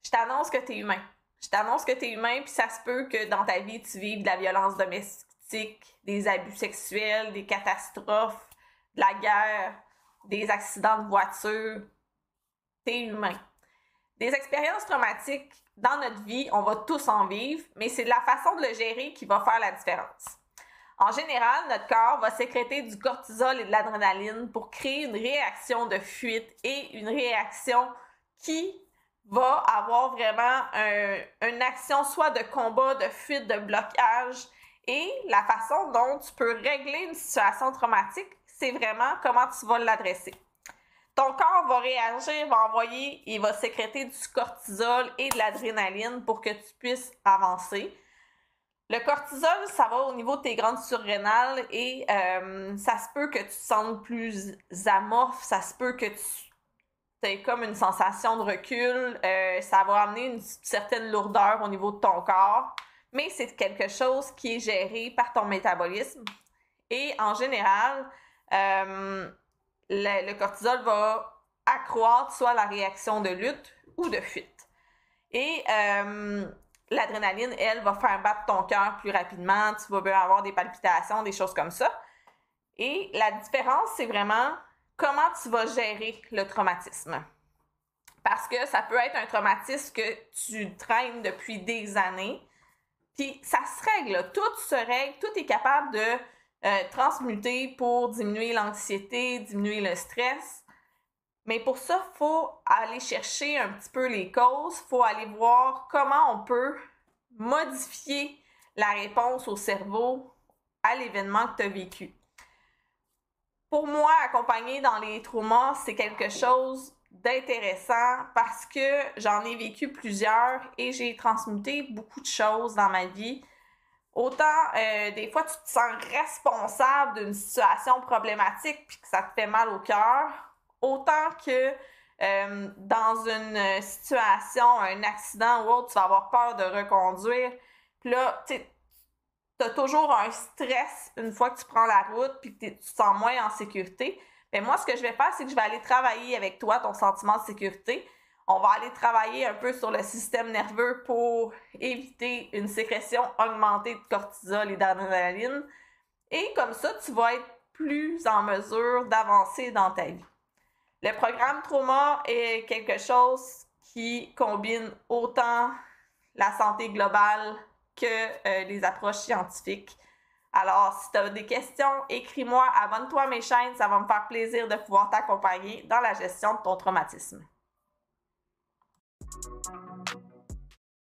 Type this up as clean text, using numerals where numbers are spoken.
je t'annonce que tu es humain. Je t'annonce que tu es humain, puis ça se peut que dans ta vie, tu vives de la violence domestique, des abus sexuels, des catastrophes, de la guerre, des accidents de voiture. Tu es humain. Des expériences traumatiques, dans notre vie, on va tous en vivre, mais c'est la façon de le gérer qui va faire la différence. En général, notre corps va sécréter du cortisol et de l'adrénaline pour créer une réaction de fuite et une réaction qui va avoir vraiment une action soit de combat, de fuite, de blocage. Et la façon dont tu peux régler une situation traumatique, c'est vraiment comment tu vas l'adresser. Ton corps va réagir, va envoyer, il va sécréter du cortisol et de l'adrénaline pour que tu puisses avancer. Le cortisol, ça va au niveau de tes glandes surrénales et ça se peut que tu te sentes plus amorphe, ça se peut que tu aies comme une sensation de recul, ça va amener une certaine lourdeur au niveau de ton corps, mais c'est quelque chose qui est géré par ton métabolisme. Et en général, le cortisol va accroître soit la réaction de lutte ou de fuite. Et l'adrénaline, elle, va faire battre ton cœur plus rapidement, tu vas avoir des palpitations, des choses comme ça. Et la différence, c'est vraiment comment tu vas gérer le traumatisme. Parce que ça peut être un traumatisme que tu traînes depuis des années, puis ça se règle, tout se règle, tout est capable de transmuter pour diminuer l'anxiété, diminuer le stress. Mais pour ça, il faut aller chercher un petit peu les causes, il faut aller voir comment on peut modifier la réponse au cerveau à l'événement que tu as vécu. Pour moi, accompagner dans les traumas, c'est quelque chose d'intéressant parce que j'en ai vécu plusieurs et j'ai transmuté beaucoup de choses dans ma vie. Autant, des fois, tu te sens responsable d'une situation problématique puis que ça te fait mal au cœur, autant que dans une situation, un accident ou autre, tu vas avoir peur de reconduire. Puis là, tu as toujours un stress une fois que tu prends la route puis que tu te sens moins en sécurité. Mais moi, ce que je vais faire, c'est que je vais aller travailler avec toi ton sentiment de sécurité. On va aller travailler un peu sur le système nerveux pour éviter une sécrétion augmentée de cortisol et d'adrénaline. Et comme ça, tu vas être plus en mesure d'avancer dans ta vie. Le programme Trauma est quelque chose qui combine autant la santé globale que les approches scientifiques. Alors, si tu as des questions, écris-moi, abonne-toi à mes chaînes, ça va me faire plaisir de pouvoir t'accompagner dans la gestion de ton traumatisme.